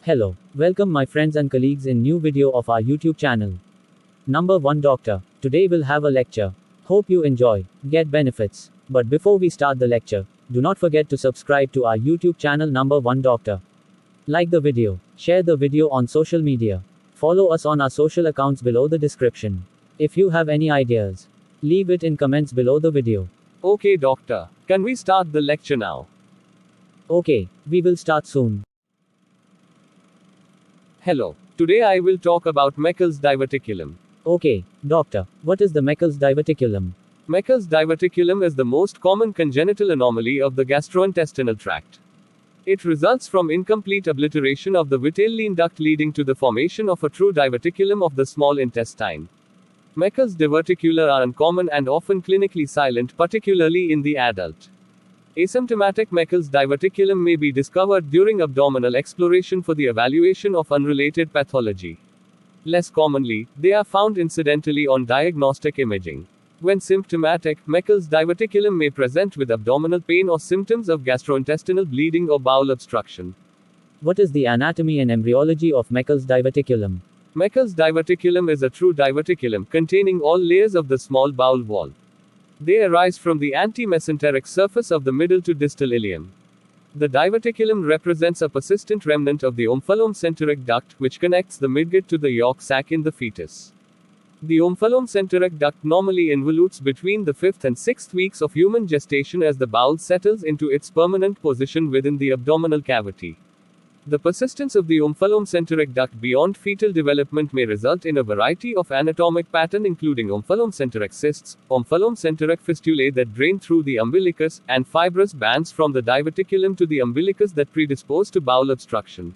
Hello, welcome my friends and colleagues in new video of our YouTube channel. Number 1 Doctor. Today we'll have a lecture. Hope you enjoy, get benefits. But before we start the lecture, do not forget to subscribe to our YouTube channel Number 1 Doctor. Like the video, share the video on social media. Follow us on our social accounts below the description. If you have any ideas, leave it in comments below the video. Okay, doctor. Can we start the lecture now? Okay, we will start soon. Hello. Today I will talk about Meckel's diverticulum. Okay, doctor, what is the Meckel's diverticulum? Meckel's diverticulum is the most common congenital anomaly of the gastrointestinal tract. It results from incomplete obliteration of the vitelline duct leading to the formation of a true diverticulum of the small intestine. Meckel's diverticula are uncommon and often clinically silent, particularly in the adult. Asymptomatic Meckel's diverticulum may be discovered during abdominal exploration for the evaluation of unrelated pathology. Less commonly, they are found incidentally on diagnostic imaging. When symptomatic, Meckel's diverticulum may present with abdominal pain or symptoms of gastrointestinal bleeding or bowel obstruction. What is the anatomy and embryology of Meckel's diverticulum? Meckel's diverticulum is a true diverticulum containing all layers of the small bowel wall. They arise from the antimesenteric surface of the middle to distal ileum. The diverticulum represents a persistent remnant of the omphalomcenteric duct, which connects the midgut to the yolk sac in the fetus. The omphalomcenteric duct normally involutes between the 5th and 6th weeks of human gestation as the bowel settles into its permanent position within the abdominal cavity. The persistence of the omphalomcenteric duct beyond fetal development may result in a variety of anatomic pattern including omphalomcenteric cysts, omphalomcenteric fistulae that drain through the umbilicus, and fibrous bands from the diverticulum to the umbilicus that predispose to bowel obstruction.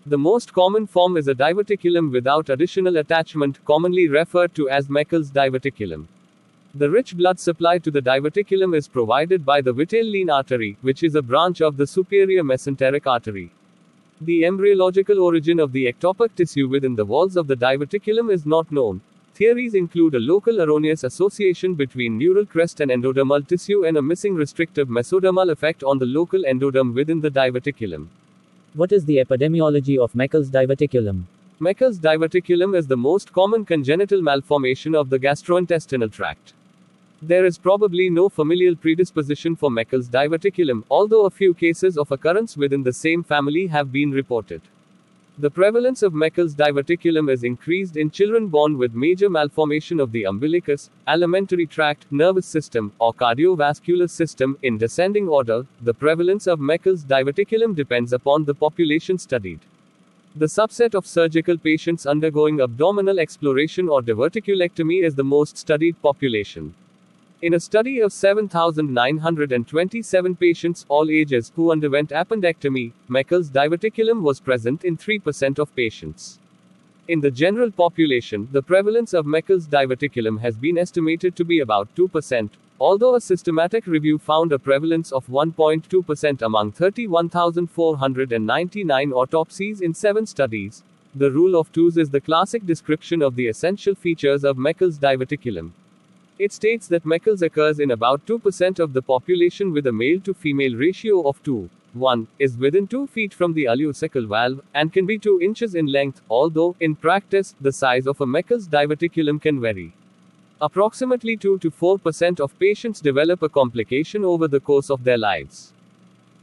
The most common form is a diverticulum without additional attachment, commonly referred to as Meckel's diverticulum. The rich blood supply to the diverticulum is provided by the vitelline artery, which is a branch of the superior mesenteric artery. The embryological origin of the ectopic tissue within the walls of the diverticulum is not known. Theories include a local erroneous association between neural crest and endodermal tissue and a missing restrictive mesodermal effect on the local endoderm within the diverticulum. What is the epidemiology of Meckel's diverticulum? Meckel's diverticulum is the most common congenital malformation of the gastrointestinal tract. There is probably no familial predisposition for Meckel's diverticulum, although a few cases of occurrence within the same family have been reported. The prevalence of Meckel's diverticulum is increased in children born with major malformation of the umbilicus, alimentary tract, nervous system, or cardiovascular system, in descending order. The prevalence of Meckel's diverticulum depends upon the population studied. The subset of surgical patients undergoing abdominal exploration or diverticulectomy is the most studied population. In a study of 7,927 patients, all ages, who underwent appendectomy, Meckel's diverticulum was present in 3% of patients. In the general population, the prevalence of Meckel's diverticulum has been estimated to be about 2%, although a systematic review found a prevalence of 1.2% among 31,499 autopsies in 7 studies. The rule of twos is the classic description of the essential features of Meckel's diverticulum. It states that Meckel's occurs in about 2% of the population with a male to female ratio of 2:1, is within 2 feet from the ileocecal valve, and can be 2 inches in length, although, in practice, the size of a Meckel's diverticulum can vary. Approximately 2 to 4% of patients develop a complication over the course of their lives.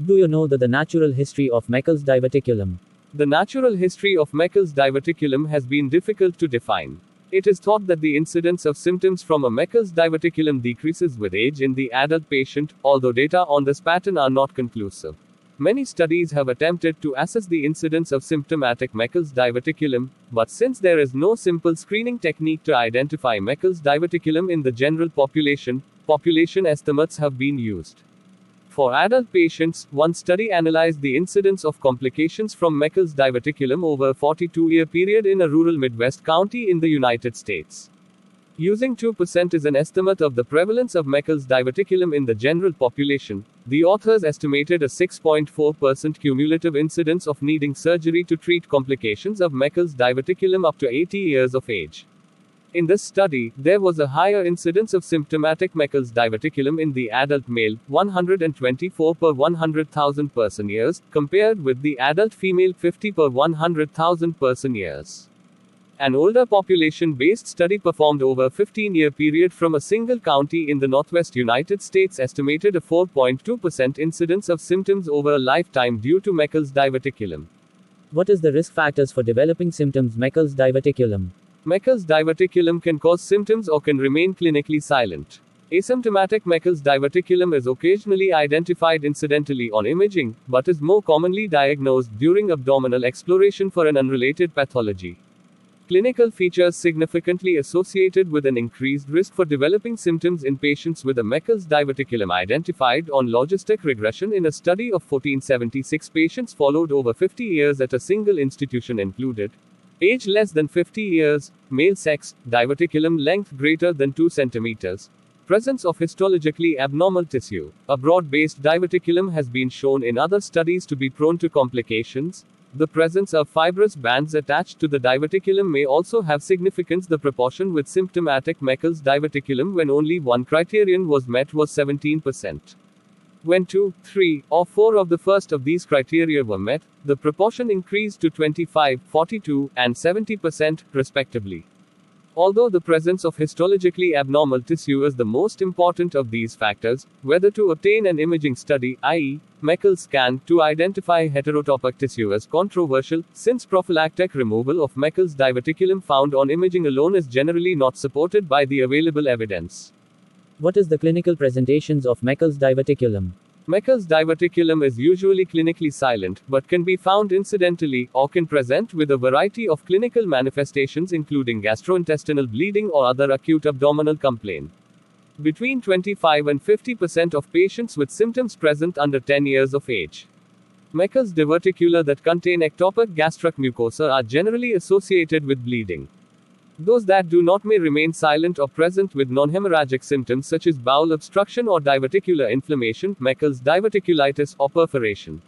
Do you know the natural history of Meckel's diverticulum? The natural history of Meckel's diverticulum has been difficult to define. It is thought that the incidence of symptoms from a Meckel's diverticulum decreases with age in the adult patient, although data on this pattern are not conclusive. Many studies have attempted to assess the incidence of symptomatic Meckel's diverticulum, but since there is no simple screening technique to identify Meckel's diverticulum in the general population, population estimates have been used. For adult patients, one study analyzed the incidence of complications from Meckel's diverticulum over a 42-year period in a rural Midwest county in the United States. Using 2% as an estimate of the prevalence of Meckel's diverticulum in the general population, the authors estimated a 6.4% cumulative incidence of needing surgery to treat complications of Meckel's diverticulum up to 80 years of age. In this study, there was a higher incidence of symptomatic Meckel's diverticulum in the adult male, 124 per 100,000 person years, compared with the adult female, 50 per 100,000 person years. An older population-based study performed over a 15-year period from a single county in the Northwest United States estimated a 4.2% incidence of symptoms over a lifetime due to Meckel's diverticulum. What is the risk factors for developing symptoms Meckel's diverticulum? Meckel's diverticulum can cause symptoms or can remain clinically silent. Asymptomatic Meckel's diverticulum is occasionally identified incidentally on imaging, but is more commonly diagnosed during abdominal exploration for an unrelated pathology. Clinical features significantly associated with an increased risk for developing symptoms in patients with a Meckel's diverticulum identified on logistic regression in a study of 1476 patients followed over 50 years at a single institution included: age less than 50 years, male sex, diverticulum length greater than 2 centimeters, presence of histologically abnormal tissue. A broad-based diverticulum has been shown in other studies to be prone to complications. The presence of fibrous bands attached to the diverticulum may also have significance. The proportion with symptomatic Meckel's diverticulum when only one criterion was met was 17%. When 2, 3, or 4 of the first of these criteria were met, the proportion increased to 25, 42, and 70%, respectively. Although the presence of histologically abnormal tissue is the most important of these factors, whether to obtain an imaging study, i.e., Meckel's scan, to identify heterotopic tissue is controversial, since prophylactic removal of Meckel's diverticulum found on imaging alone is generally not supported by the available evidence. What is the clinical presentations of Meckel's diverticulum? Meckel's diverticulum is usually clinically silent, but can be found incidentally, or can present with a variety of clinical manifestations including gastrointestinal bleeding or other acute abdominal complaint. Between 25 and 50% of patients with symptoms present under 10 years of age. Meckel's diverticula that contain ectopic gastric mucosa are generally associated with bleeding. Those that do not may remain silent or present with non-hemorrhagic symptoms such as bowel obstruction or diverticular inflammation, Meckel's diverticulitis, or perforation.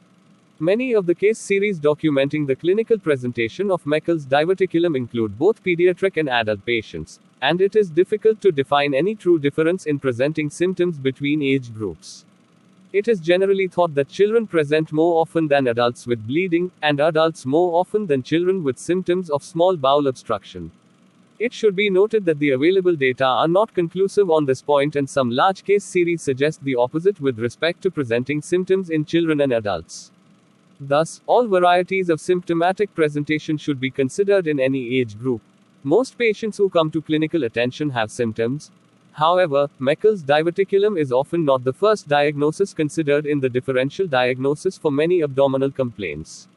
Many of the case series documenting the clinical presentation of Meckel's diverticulum include both pediatric and adult patients, and it is difficult to define any true difference in presenting symptoms between age groups. It is generally thought that children present more often than adults with bleeding, and adults more often than children with symptoms of small bowel obstruction. It should be noted that the available data are not conclusive on this point, and some large case series suggest the opposite with respect to presenting symptoms in children and adults. Thus, all varieties of symptomatic presentation should be considered in any age group. Most patients who come to clinical attention have symptoms. However, Meckel's diverticulum is often not the first diagnosis considered in the differential diagnosis for many abdominal complaints.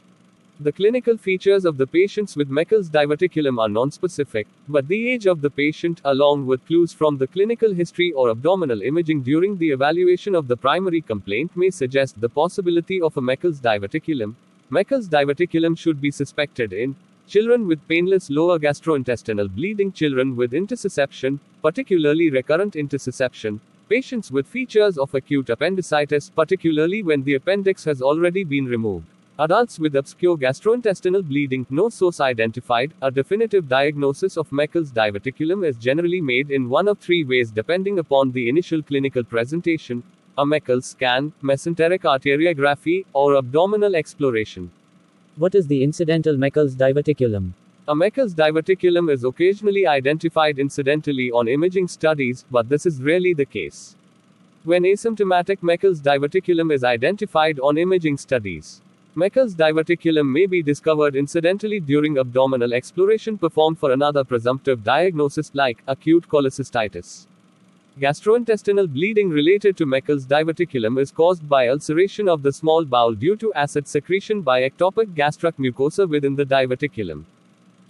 The clinical features of the patients with Meckel's diverticulum are nonspecific, but the age of the patient, along with clues from the clinical history or abdominal imaging during the evaluation of the primary complaint, may suggest the possibility of a Meckel's diverticulum. Meckel's diverticulum should be suspected in children with painless lower gastrointestinal bleeding, children with intussusception, particularly recurrent intussusception, patients with features of acute appendicitis, particularly when the appendix has already been removed. Adults with obscure gastrointestinal bleeding, no source identified. A definitive diagnosis of Meckel's diverticulum is generally made in one of three ways depending upon the initial clinical presentation: a Meckel's scan, mesenteric arteriography, or abdominal exploration. What is the incidental Meckel's diverticulum? A Meckel's diverticulum is occasionally identified incidentally on imaging studies, but this is rarely the case. When asymptomatic Meckel's diverticulum is identified on imaging studies, Meckel's diverticulum may be discovered incidentally during abdominal exploration performed for another presumptive diagnosis like acute cholecystitis. Gastrointestinal bleeding related to Meckel's diverticulum is caused by ulceration of the small bowel due to acid secretion by ectopic gastric mucosa within the diverticulum.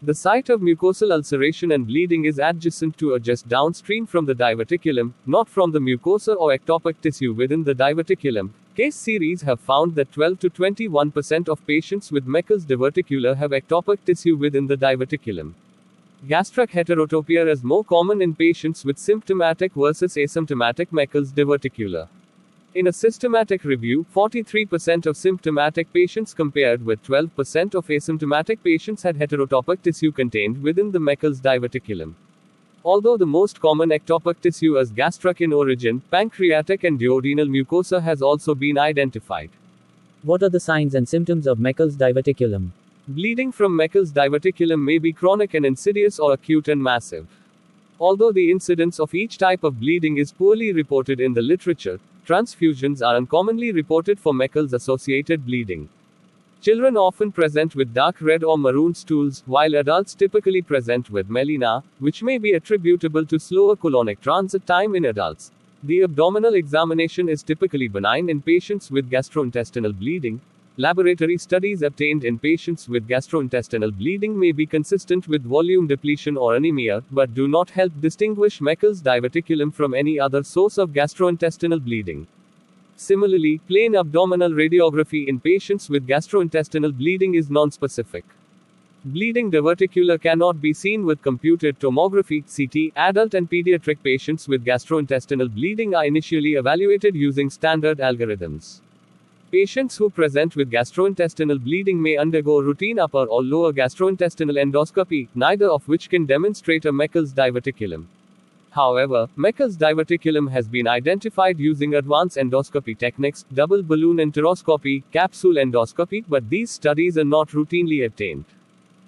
The site of mucosal ulceration and bleeding is adjacent to or just downstream from the diverticulum, not from the mucosa or ectopic tissue within the diverticulum. Case series have found that 12 to 21% of patients with Meckel's diverticular have ectopic tissue within the diverticulum. Gastric heterotopia is more common in patients with symptomatic versus asymptomatic Meckel's diverticular. In a systematic review, 43% of symptomatic patients compared with 12% of asymptomatic patients had heterotopic tissue contained within the Meckel's diverticulum. Although the most common ectopic tissue is gastric in origin, pancreatic and duodenal mucosa has also been identified. What are the signs and symptoms of Meckel's diverticulum? Bleeding from Meckel's diverticulum may be chronic and insidious or acute and massive. Although the incidence of each type of bleeding is poorly reported in the literature, transfusions are uncommonly reported for Meckel's associated bleeding. Children often present with dark red or maroon stools, while adults typically present with melena, which may be attributable to slower colonic transit time in adults. The abdominal examination is typically benign in patients with gastrointestinal bleeding. Laboratory studies obtained in patients with gastrointestinal bleeding may be consistent with volume depletion or anemia, but do not help distinguish Meckel's diverticulum from any other source of gastrointestinal bleeding. Similarly, plain abdominal radiography in patients with gastrointestinal bleeding is nonspecific. Bleeding diverticular cannot be seen with computed tomography (CT). Adult and pediatric patients with gastrointestinal bleeding are initially evaluated using standard algorithms. Patients who present with gastrointestinal bleeding may undergo routine upper or lower gastrointestinal endoscopy, neither of which can demonstrate a Meckel's diverticulum. However, Meckel's diverticulum has been identified using advanced endoscopy techniques, double balloon enteroscopy, capsule endoscopy, but these studies are not routinely obtained.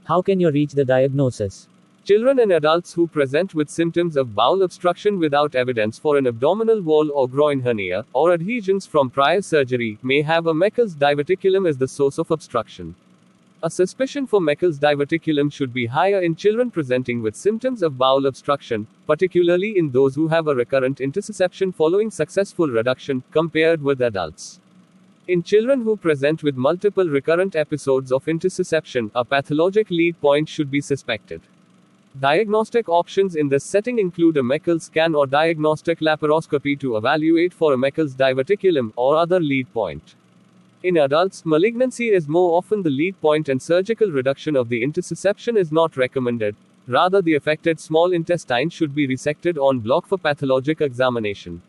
How can you reach the diagnosis? Children and adults who present with symptoms of bowel obstruction without evidence for an abdominal wall or groin hernia, or adhesions from prior surgery, may have a Meckel's diverticulum as the source of obstruction. A suspicion for Meckel's diverticulum should be higher in children presenting with symptoms of bowel obstruction, particularly in those who have a recurrent intussusception following successful reduction, compared with adults. In children who present with multiple recurrent episodes of intussusception, a pathologic lead point should be suspected. Diagnostic options in this setting include a Meckel's scan or diagnostic laparoscopy to evaluate for a Meckel's diverticulum or other lead point. In adults, malignancy is more often the lead point and surgical reduction of the intussusception is not recommended. Rather, the affected small intestine should be resected en bloc for pathologic examination.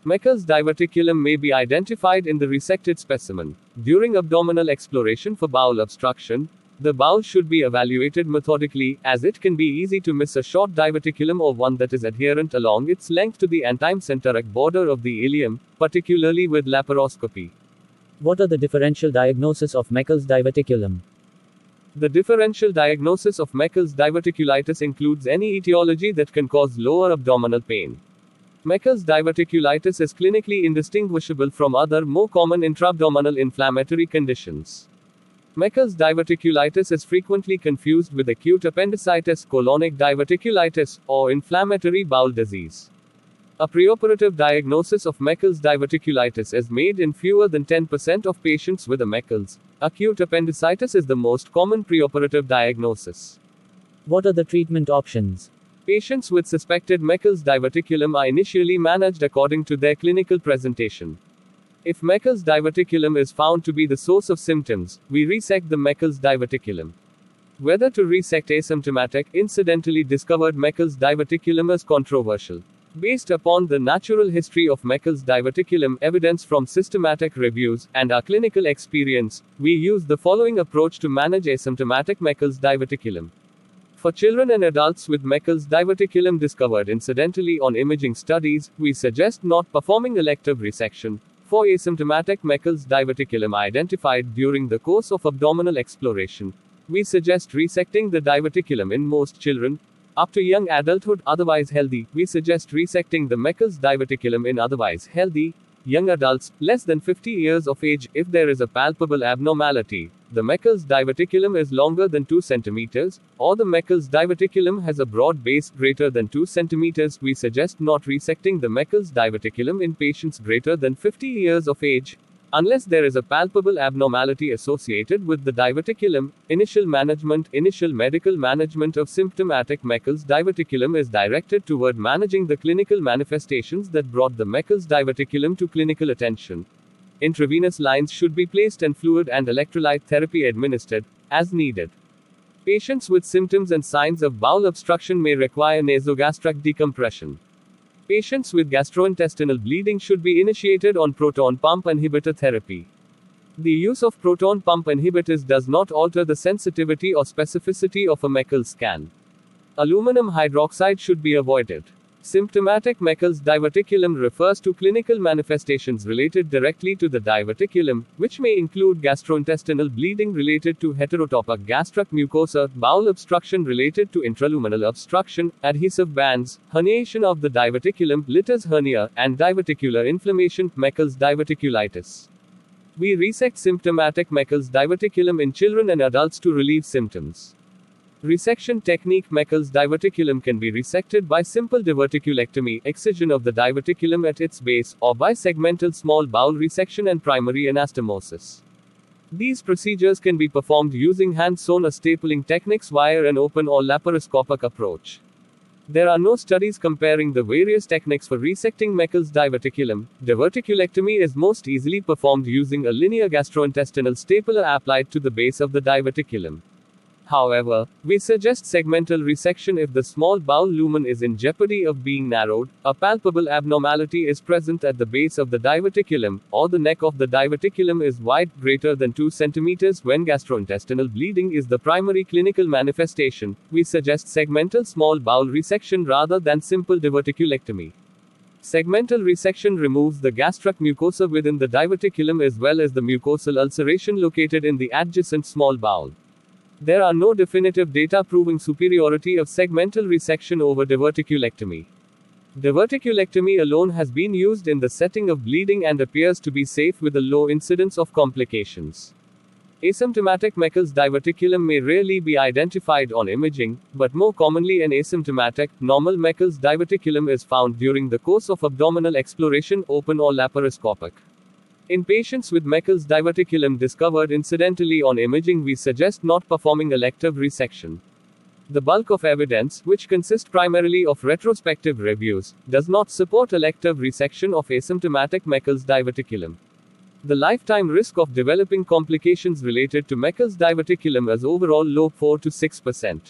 Meckel's diverticulum may be identified in the resected specimen. During abdominal exploration for bowel obstruction, the bowel should be evaluated methodically, as it can be easy to miss a short diverticulum or one that is adherent along its length to the antimesenteric border of the ileum, particularly with laparoscopy. What are the differential diagnosis of Meckel's diverticulum? The differential diagnosis of Meckel's diverticulitis includes any etiology that can cause lower abdominal pain. Meckel's diverticulitis is clinically indistinguishable from other more common intraabdominal inflammatory conditions. Meckel's diverticulitis is frequently confused with acute appendicitis, colonic diverticulitis, or inflammatory bowel disease. A preoperative diagnosis of Meckel's diverticulitis is made in fewer than 10% of patients with a Meckel's. Acute appendicitis is the most common preoperative diagnosis. What are the treatment options? Patients with suspected Meckel's diverticulum are initially managed according to their clinical presentation. If Meckel's diverticulum is found to be the source of symptoms, we resect the Meckel's diverticulum. Whether to resect asymptomatic, incidentally discovered Meckel's diverticulum is controversial. Based upon the natural history of Meckel's diverticulum, evidence from systematic reviews, and our clinical experience, we use the following approach to manage asymptomatic Meckel's diverticulum. For children and adults with Meckel's diverticulum discovered incidentally on imaging studies, we suggest not performing elective resection. For asymptomatic Meckel's diverticulum identified during the course of abdominal exploration, we suggest resecting the diverticulum in most children. Up to young adulthood, otherwise healthy, we suggest resecting the Meckel's diverticulum in otherwise healthy, young adults, less than 50 years of age, if there is a palpable abnormality. The Meckel's diverticulum is longer than 2 cm, or the Meckel's diverticulum has a broad base greater than 2 cm. We suggest not resecting the Meckel's diverticulum in patients greater than 50 years of age, unless there is a palpable abnormality associated with the diverticulum. Initial medical management of symptomatic Meckel's diverticulum is directed toward managing the clinical manifestations that brought the Meckel's diverticulum to clinical attention. Intravenous lines should be placed and fluid and electrolyte therapy administered, as needed. Patients with symptoms and signs of bowel obstruction may require nasogastric decompression. Patients with gastrointestinal bleeding should be initiated on proton pump inhibitor therapy. The use of proton pump inhibitors does not alter the sensitivity or specificity of a Meckel's scan. Aluminum hydroxide should be avoided. Symptomatic Meckel's diverticulum refers to clinical manifestations related directly to the diverticulum, which may include gastrointestinal bleeding related to heterotopic gastric mucosa, bowel obstruction related to intraluminal obstruction, adhesive bands, herniation of the diverticulum, Litter's hernia, and diverticular inflammation, Meckel's diverticulitis. We resect symptomatic Meckel's diverticulum in children and adults to relieve symptoms. Resection technique. Meckel's diverticulum can be resected by simple diverticulectomy, excision of the diverticulum at its base, or by segmental small bowel resection and primary anastomosis. These procedures can be performed using hand-sewn or stapling techniques via an open or laparoscopic approach. There are no studies comparing the various techniques for resecting Meckel's diverticulum. Diverticulectomy is most easily performed using a linear gastrointestinal stapler applied to the base of the diverticulum. However, we suggest segmental resection if the small bowel lumen is in jeopardy of being narrowed, a palpable abnormality is present at the base of the diverticulum, or the neck of the diverticulum is wide, greater than 2 cm. When gastrointestinal bleeding is the primary clinical manifestation, we suggest segmental small bowel resection rather than simple diverticulectomy. Segmental resection removes the gastric mucosa within the diverticulum as well as the mucosal ulceration located in the adjacent small bowel. There are no definitive data proving superiority of segmental resection over diverticulectomy. Diverticulectomy alone has been used in the setting of bleeding and appears to be safe with a low incidence of complications. Asymptomatic Meckel's diverticulum may rarely be identified on imaging, but more commonly an asymptomatic, normal Meckel's diverticulum is found during the course of abdominal exploration, open or laparoscopic. In patients with Meckel's diverticulum discovered incidentally on imaging, we suggest not performing elective resection. The bulk of evidence, which consists primarily of retrospective reviews, does not support elective resection of asymptomatic Meckel's diverticulum. The lifetime risk of developing complications related to Meckel's diverticulum is overall low, 4 to 6%.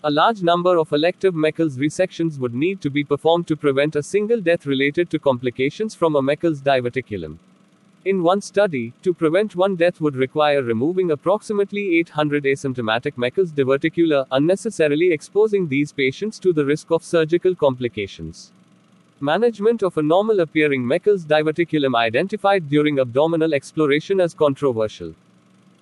A large number of elective Meckel's resections would need to be performed to prevent a single death related to complications from a Meckel's diverticulum. In one study, to prevent one death would require removing approximately 800 asymptomatic Meckel's diverticula, unnecessarily exposing these patients to the risk of surgical complications. Management of a normal appearing Meckel's diverticulum identified during abdominal exploration is controversial.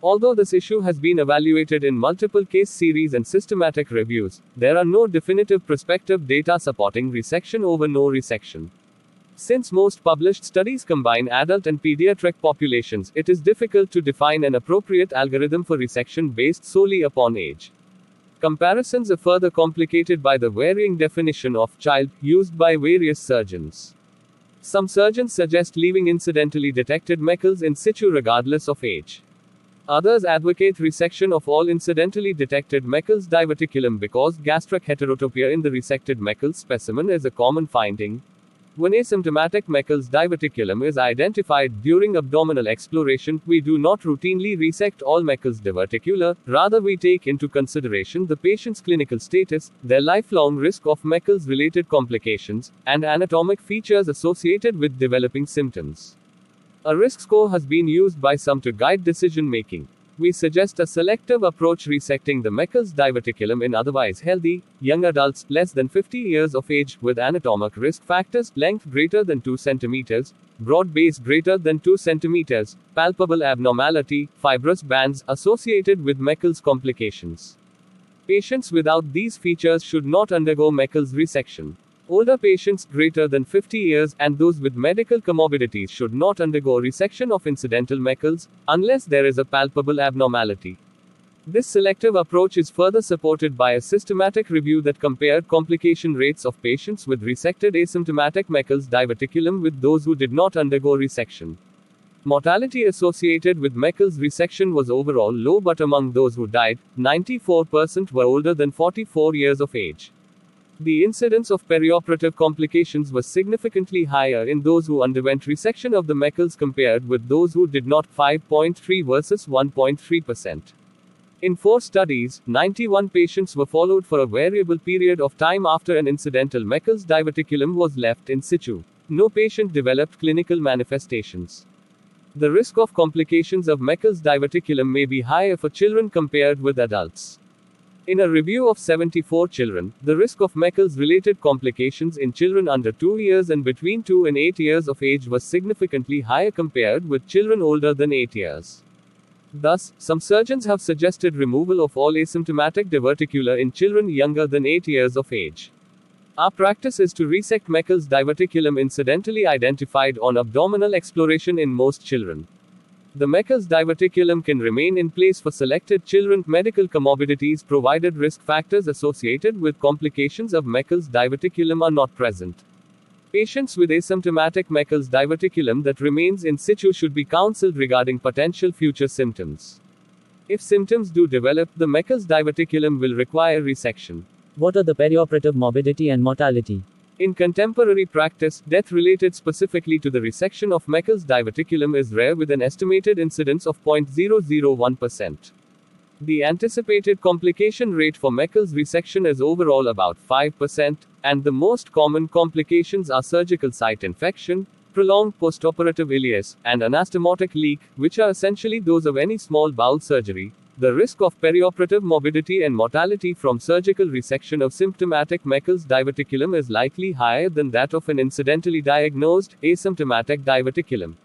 Although this issue has been evaluated in multiple case series and systematic reviews, there are no definitive prospective data supporting resection over no resection. Since most published studies combine adult and pediatric populations, it is difficult to define an appropriate algorithm for resection based solely upon age. Comparisons are further complicated by the varying definition of child used by various surgeons. Some surgeons suggest leaving incidentally detected Meckel's in situ regardless of age. Others advocate resection of all incidentally detected Meckel's diverticulum because gastric heterotopia in the resected Meckel's specimen is a common finding. When asymptomatic Meckel's diverticulum is identified during abdominal exploration, we do not routinely resect all Meckel's diverticula, rather we take into consideration the patient's clinical status, their lifelong risk of Meckel's related complications, and anatomic features associated with developing symptoms. A risk score has been used by some to guide decision making. We suggest a selective approach resecting the Meckel's diverticulum in otherwise healthy, young adults, less than 50 years of age, with anatomic risk factors, length greater than 2 cm, broad base greater than 2 cm, palpable abnormality, fibrous bands, associated with Meckel's complications. Patients without these features should not undergo Meckel's resection. Older patients greater than 50 years, and those with medical comorbidities should not undergo resection of incidental Meckel's, unless there is a palpable abnormality. This selective approach is further supported by a systematic review that compared complication rates of patients with resected asymptomatic Meckel's diverticulum with those who did not undergo resection. Mortality associated with Meckel's resection was overall low, but among those who died, 94% were older than 44 years of age. The incidence of perioperative complications was significantly higher in those who underwent resection of the Meckel's compared with those who did not, 5.3 versus 1.3%. In 4 studies, 91 patients were followed for a variable period of time after an incidental Meckel's diverticulum was left in situ. No patient developed clinical manifestations. The risk of complications of Meckel's diverticulum may be higher for children compared with adults. In a review of 74 children, the risk of Meckel's related complications in children under 2 years and between 2 and 8 years of age was significantly higher compared with children older than 8 years. Thus, some surgeons have suggested removal of all asymptomatic diverticular in children younger than 8 years of age. Our practice is to resect Meckel's diverticulum incidentally identified on abdominal exploration in most children. The Meckel's diverticulum can remain in place for selected children medical comorbidities provided risk factors associated with complications of Meckel's diverticulum are not present. Patients with asymptomatic Meckel's diverticulum that remains in situ should be counseled regarding potential future symptoms. If symptoms do develop, the Meckel's diverticulum will require resection. What are the perioperative morbidity and mortality? In contemporary practice, death related specifically to the resection of Meckel's diverticulum is rare with an estimated incidence of 0.001%. The anticipated complication rate for Meckel's resection is overall about 5%, and the most common complications are surgical site infection, prolonged postoperative ileus, and anastomotic leak, which are essentially those of any small bowel surgery. The risk of perioperative morbidity and mortality from surgical resection of symptomatic Meckel's diverticulum is likely higher than that of an incidentally diagnosed, asymptomatic diverticulum.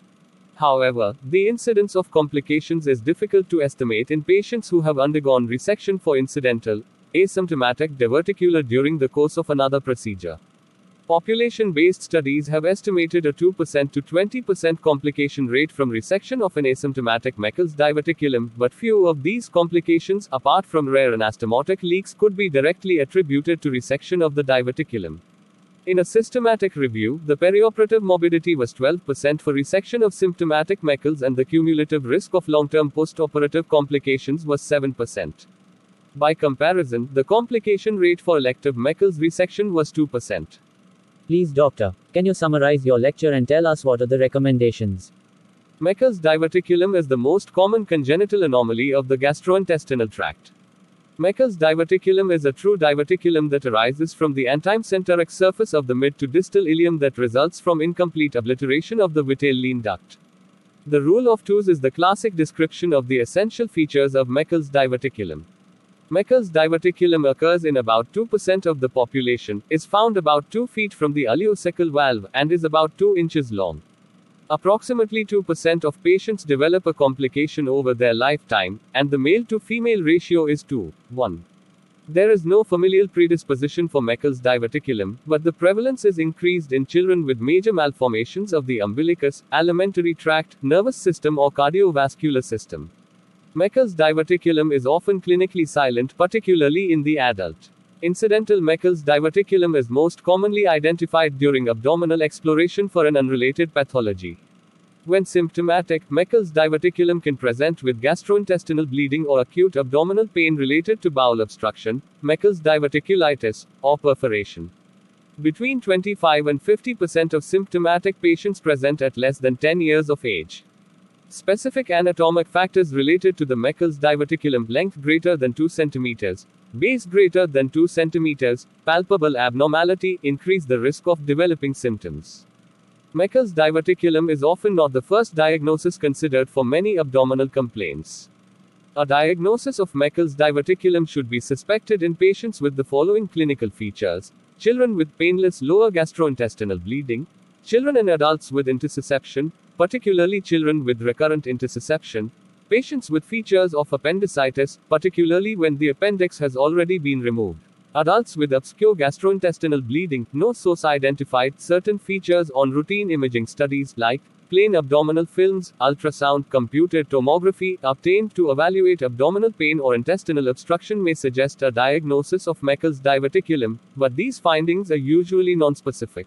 However, the incidence of complications is difficult to estimate in patients who have undergone resection for incidental, asymptomatic diverticular during the course of another procedure. Population-based studies have estimated a 2% to 20% complication rate from resection of an asymptomatic Meckel's diverticulum, but few of these complications, apart from rare anastomotic leaks, could be directly attributed to resection of the diverticulum. In a systematic review, the perioperative morbidity was 12% for resection of symptomatic Meckel's and the cumulative risk of long-term postoperative complications was 7%. By comparison, the complication rate for elective Meckel's resection was 2%. Please, doctor, can you summarize your lecture and tell us what are the recommendations? Meckel's diverticulum is the most common congenital anomaly of the gastrointestinal tract. Meckel's diverticulum is a true diverticulum that arises from the antimesenteric surface of the mid to distal ileum that results from incomplete obliteration of the vitelline duct. The rule of twos is the classic description of the essential features of Meckel's diverticulum. Meckel's diverticulum occurs in about 2% of the population, is found about 2 feet from the ileocecal valve, and is about 2 inches long. Approximately 2% of patients develop a complication over their lifetime, and the male to female ratio is 2:1. There is no familial predisposition for Meckel's diverticulum, but the prevalence is increased in children with major malformations of the umbilicus, alimentary tract, nervous system, or cardiovascular system. Meckel's diverticulum is often clinically silent, particularly in the adult. Incidental Meckel's diverticulum is most commonly identified during abdominal exploration for an unrelated pathology. When symptomatic, Meckel's diverticulum can present with gastrointestinal bleeding or acute abdominal pain related to bowel obstruction, Meckel's diverticulitis, or perforation. Between 25 and 50% of symptomatic patients present at less than 10 years of age. Specific anatomic factors related to the Meckel's diverticulum: length greater than 2 cm, base greater than 2 cm, palpable abnormality, increase the risk of developing symptoms. Meckel's diverticulum is often not the first diagnosis considered for many abdominal complaints. A diagnosis of Meckel's diverticulum should be suspected in patients with the following clinical features: children with painless lower gastrointestinal bleeding, children and adults with intussusception, particularly children with recurrent intussusception, patients with features of appendicitis, particularly when the appendix has already been removed, adults with obscure gastrointestinal bleeding, no source identified, certain features on routine imaging studies like plain abdominal films, ultrasound, computed tomography, obtained to evaluate abdominal pain or intestinal obstruction may suggest a diagnosis of Meckel's diverticulum, but these findings are usually nonspecific.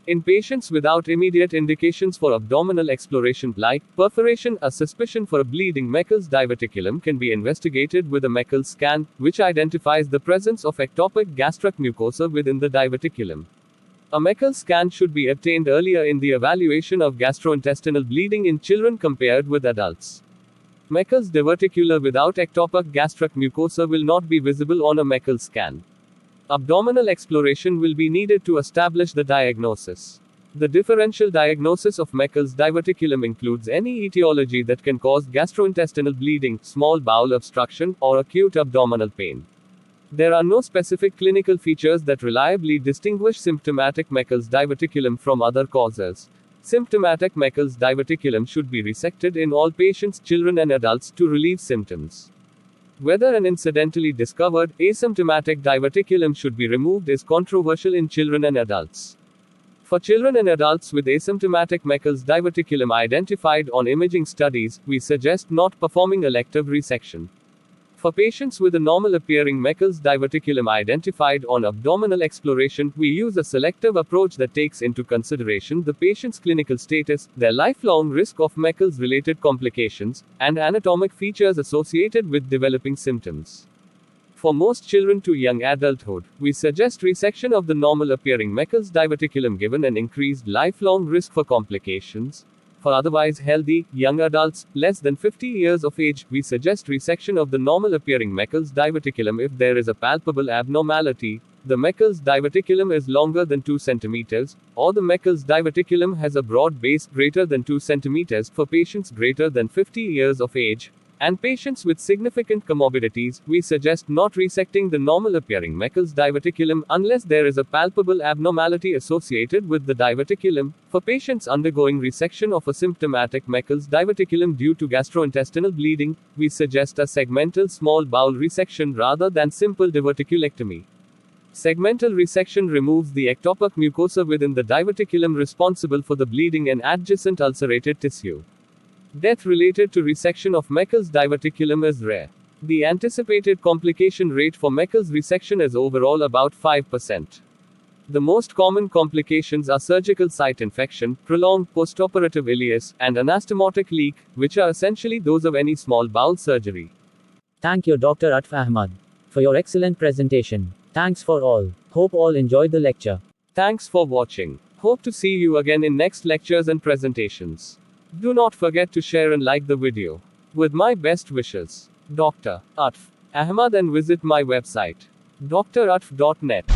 In patients without immediate indications for abdominal exploration, like perforation, a suspicion for a bleeding Meckel's diverticulum can be investigated with a Meckel's scan, which identifies the presence of ectopic gastric mucosa within the diverticulum. A Meckel's scan should be obtained earlier in the evaluation of gastrointestinal bleeding in children compared with adults. Meckel's diverticular without ectopic gastric mucosa will not be visible on a Meckel's scan. Abdominal exploration will be needed to establish the diagnosis. The differential diagnosis of Meckel's diverticulum includes any etiology that can cause gastrointestinal bleeding, small bowel obstruction, or acute abdominal pain. There are no specific clinical features that reliably distinguish symptomatic Meckel's diverticulum from other causes. Symptomatic Meckel's diverticulum should be resected in all patients, children, and adults to relieve symptoms. Whether an incidentally discovered, asymptomatic diverticulum should be removed is controversial in children and adults. For children and adults with asymptomatic Meckel's diverticulum identified on imaging studies, we suggest not performing elective resection. For patients with a normal appearing Meckel's diverticulum identified on abdominal exploration, we use a selective approach that takes into consideration the patient's clinical status, their lifelong risk of Meckel's related complications, and anatomic features associated with developing symptoms. For most children to young adulthood, we suggest resection of the normal appearing Meckel's diverticulum given an increased lifelong risk for complications. For otherwise healthy, young adults, less than 50 years of age, we suggest resection of the normal appearing Meckel's diverticulum if there is a palpable abnormality, the Meckel's diverticulum is longer than 2 cm, or the Meckel's diverticulum has a broad base greater than 2 cm for patients greater than 50 years of age, and patients with significant comorbidities. We suggest not resecting the normal appearing Meckel's diverticulum unless there is a palpable abnormality associated with the diverticulum. For patients undergoing resection of a symptomatic Meckel's diverticulum due to gastrointestinal bleeding, we suggest a segmental small bowel resection rather than simple diverticulectomy. Segmental resection removes the ectopic mucosa within the diverticulum responsible for the bleeding and adjacent ulcerated tissue. Death related to resection of Meckel's diverticulum is rare. The anticipated complication rate for Meckel's resection is overall about 5%. The most common complications are surgical site infection, prolonged postoperative ileus, and anastomotic leak, which are essentially those of any small bowel surgery. Thank you, Dr. Atf Ahmad, for your excellent presentation. Thanks for all. Hope all enjoyed the lecture. Thanks for watching. Hope to see you again in next lectures and presentations. Do not forget to share and like the video. With my best wishes, Dr. Atf Ahmad, and visit my website, dratf.net.